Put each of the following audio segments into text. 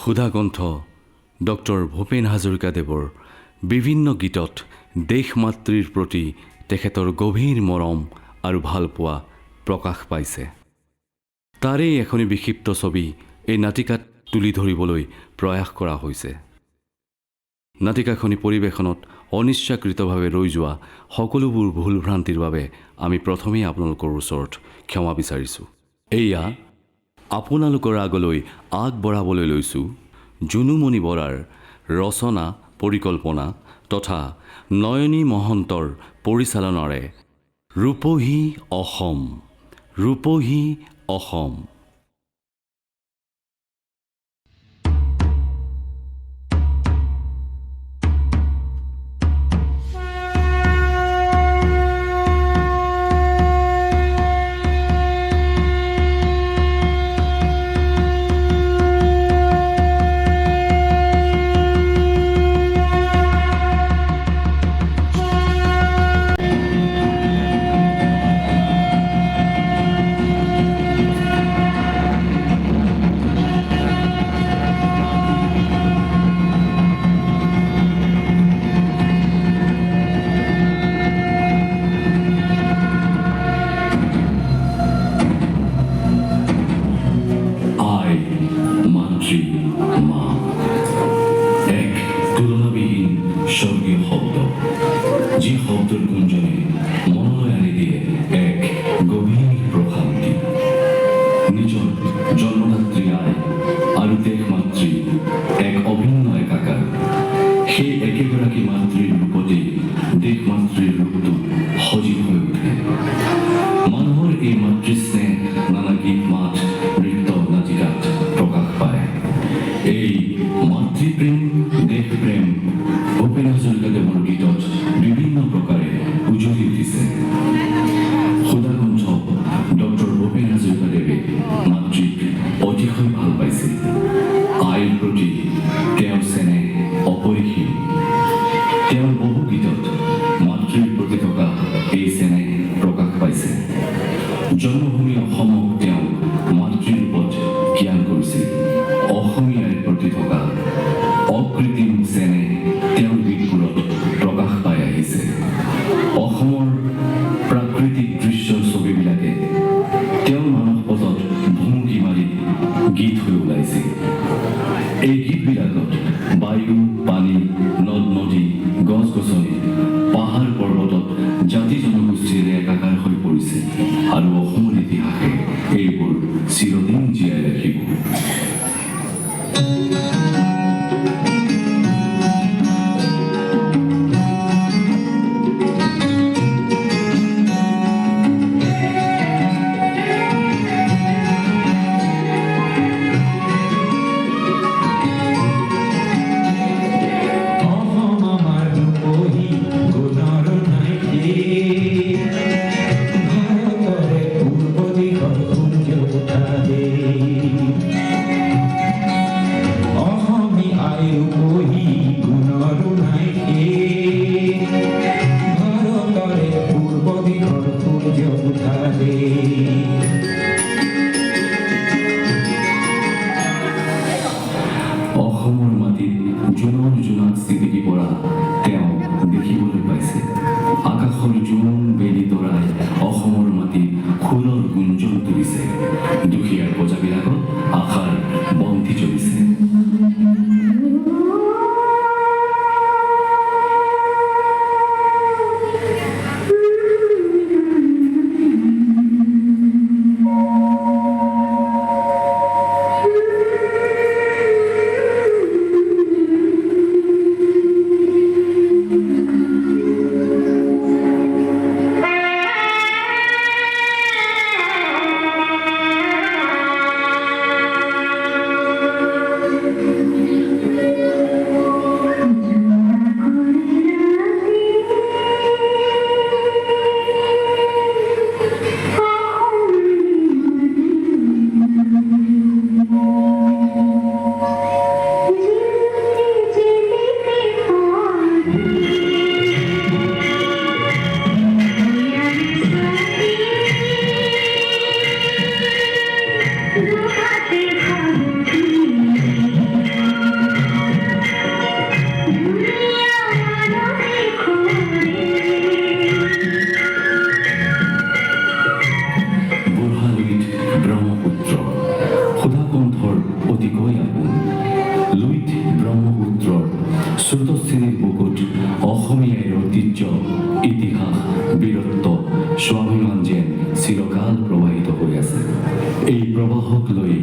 Sudhakantha doctor Bhupen হাজৰিকাদেৱৰ বিভিন্ন গীতত দেশ মাতৃৰ প্ৰতি তেখেতৰ গভীৰ মৰম আৰু ভালপোৱা প্ৰকাশ পাইছে। তাৰেই এখনি বিক্ষিপ্ত ছবি এই নাটিকাত তুলি ধৰিবলৈ প্ৰয়াস কৰা হৈছে। নাটিকাখনি পৰিৱেশনত অনিচ্ছাকৃতভাৱে ৰৈ যোৱা সকলোবোৰ ভুল ভ্ৰান্তিৰ বাবে আমি প্ৰথমেই আপোনালোকৰ ওচৰত ক্ষমা বিচাৰিছোঁ। এয়া আপোনালোকৰ আগলৈ আগবঢ়াবলৈ লৈছোঁ জুনুমণি বৰাৰ ৰচনা পৰিকল্পনা তথা নয়নী মহন্তৰ পৰিচালনাৰে ৰূপহী অসম, ৰূপহী অসম। স্বৰ্গীয় শব্দ, যি শব্দৰ গুঞ্জনে মনলৈ আনি দিয়ে এক গভীৰ প্ৰশান্তি। নিজৰ জন্মদাত্ৰী আই আৰু দেশ মাতৃ এক অভিন্ন একাকাৰ। সেই একেগৰাকী মাতৃৰ ৰূপতেই দেশ মাতৃৰ ৰূপটো সজীৱ হৈ উঠে। মানুহৰ এই মাতৃস্নেহ নানা গীত মাত নৃত্য নাটিকাত প্ৰকাশ পায়। এই মাতৃপ্ৰেম দেশপ্ৰেম ভূপেন হাজৰিকাদেৱৰ গীতত বিভিন্ন প্ৰকাৰে উজলি উঠিছে। সুধাকণ্ঠ ডক্টৰ ভূপেন হাজৰিকাদেৱে মাতৃক অতিশয় ভাল পাইছিল। আইৰ প্ৰতি তেওঁৰ চেনেহ অপৰিসীম। তেওঁৰ বহু গীতত মাতৃৰ প্ৰতি থকা এই চেনেহ প্ৰকাশ পাইছে। জন্মভূমি অসমক তেওঁ মাতৃৰ ৰূপত জ্ঞান কৰিছিল। অসমীয়াৰ প্ৰতি থকা অকৃত্ৰিম চেনেহ তেওঁৰ গীতবোৰত প্ৰকাশ পাই আহিছে। অসমৰ প্ৰাকৃতিক দৃশ্যৰ ছবিবিলাকে তেওঁৰ মানস পথত ভুমুকি মাৰি গীত হৈ ওলাইছিল। এই গীতবিলাকত বায়ু, পানী, নদ নদী, গছ গছনি, পাহাৰ পৰ্বতত জাতি জনগোষ্ঠীৰে একাকাৰ হৈ পৰিছে আৰু অসমৰ ইতিহাসে এইবোৰ চিৰদিন জীয়াই ৰাখিব। অসমৰ মাটিত জোনৰ জোনাক স্থিতিকি পৰা তেওঁ দেখিবলৈ পাইছে। আকাশৰ জোন বেলি তৰাই অসমৰ মাটিত সুৰৰ গুঞ্জন তুলিছে। দুখীয়াৰ প্ৰজাবিলাকত আশাৰ বন্তি জ্বলিছে। চিৰকাল প্ৰবাহিত হৈ আছে। এই প্ৰবাহক লৈ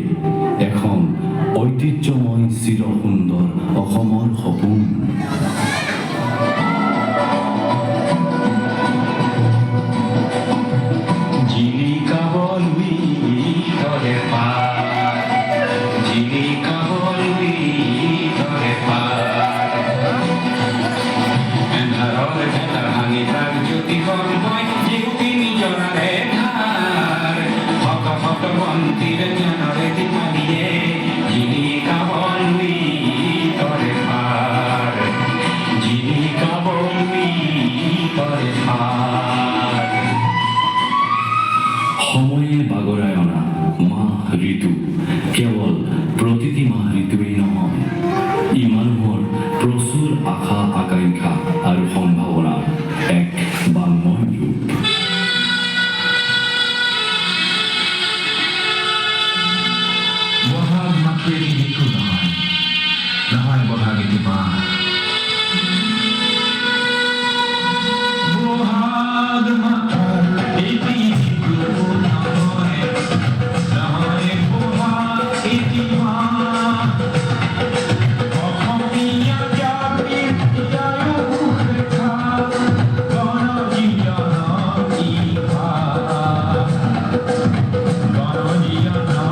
এখন ঐতিহ্যময় চিৰসুন্দৰ অসমৰ সপোন। সময়ে বাগৰাই অনা মাহ ঋতু কেৱল প্ৰতিটি মাহ ঋতুৱেই নহয়, ই মানুহৰ প্ৰচুৰ আশা আকাংক্ষা আৰু সম্ভাৱনাৰ এক বাংময় ৰূপ। বহাগ মাত্ৰেই ঋতু নহয়, নহয় বহাগ এটি মাহ। বহাগ মাত্ৰৰ এটি ঋতু নহয়, নহয় বহাগ এটি মাহ। অসমীয়া জাতিৰ পিতায়ো ৰেখা, গণজীৱনৰ ইতিহাস, গণজীৱনৰ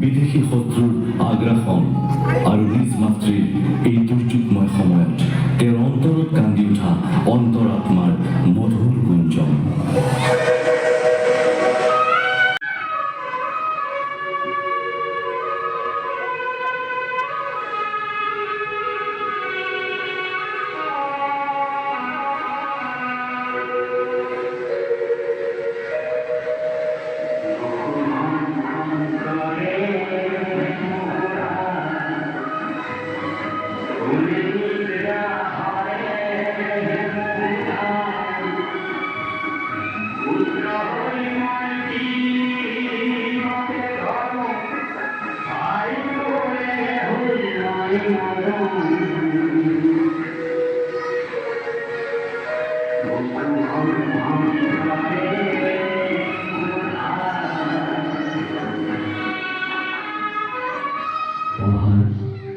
বিদেশী শত্ৰুৰ আগ্ৰাসন আৰু নিজ মাতৃৰ এই দুৰ্যোগময় সময়ত তেওঁৰ অন্তৰত কান্দি উঠা অন্তৰাত্মাৰ মধুৰ গুঞ্জন।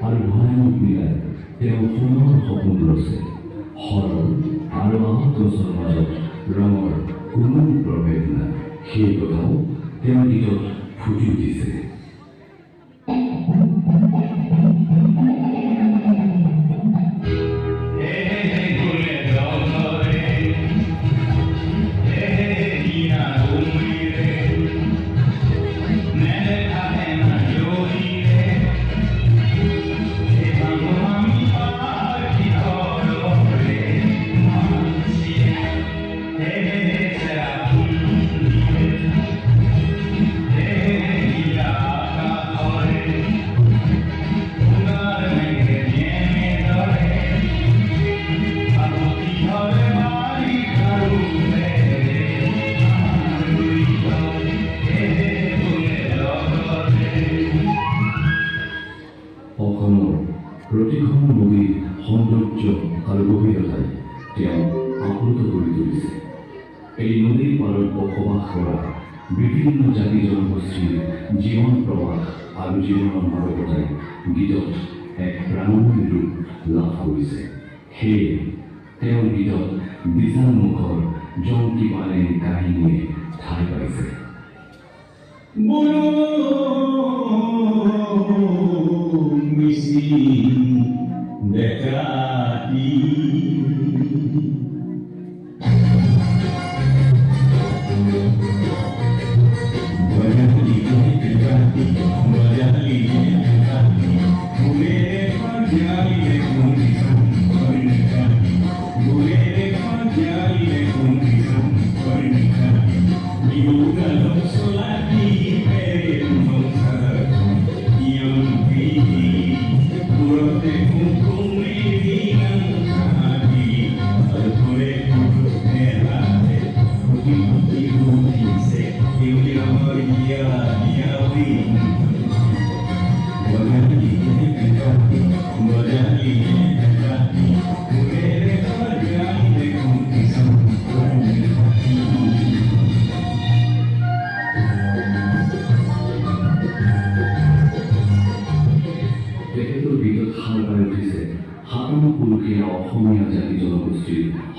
আৰু ভয়ানক বিলাই তেওঁ সোণৰ সপোন লৈছে। সৰল আৰু আহত গছৰ মাজত ৰঙৰ কোনো প্ৰভেদ নাই, সেই কথাও তেওঁ গীতত ফুটি উঠিছে। প্ৰতিখন নদীৰ সৌন্দৰ্য আৰু গভীৰতাই তেওঁ আপ্লুত কৰি তুলিছে। এই নদীৰ পাৰত বসবাস কৰা বিভিন্ন জাতি জনগোষ্ঠীৰ জীৱন প্ৰবাহ আৰু জীৱনৰ মাদকতাই গীতত এক প্ৰাণময় ৰূপ লাভ কৰিছে। সেয়ে তেওঁৰ গীতত বিশাল মুখৰ জংকী পানেৰ কাহিনীয়ে ঠাই পাইছে।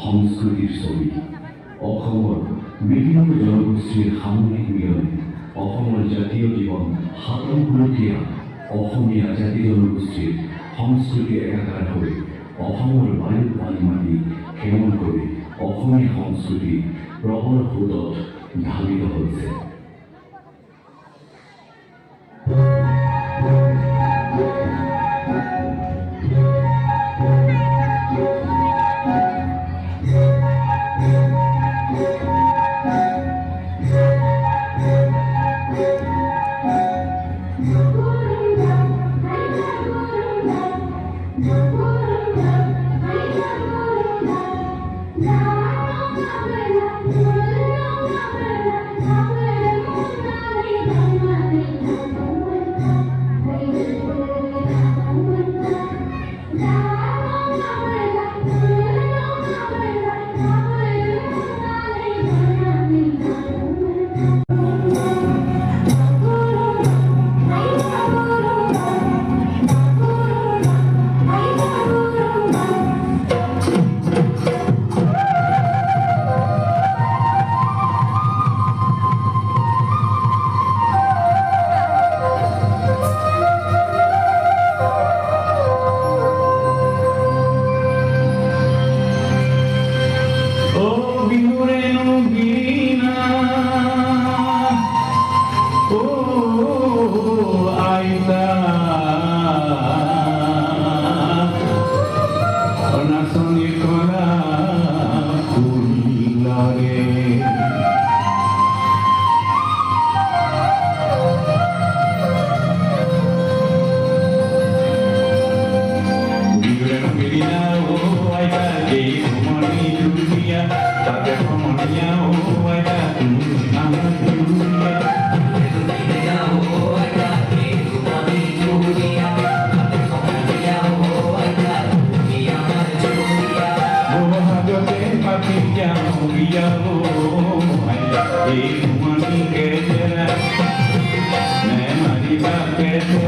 সংস্কৃতিৰ ছবি অসমৰ বিভিন্ন জনগোষ্ঠীৰ সামূহিক মিলন অসমৰ জাতীয় জীৱন সাতন সুৰক্ষীয়া অসমীয়া জাতি জনগোষ্ঠীৰ সংস্কৃতি একাকাৰ হৈ অসমৰ বায়ু পানী মাটি সেৱন কৰি অসমীয়া সংস্কৃতি প্ৰবল সোঁতত ঢালিত হৈছে।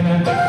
Hey,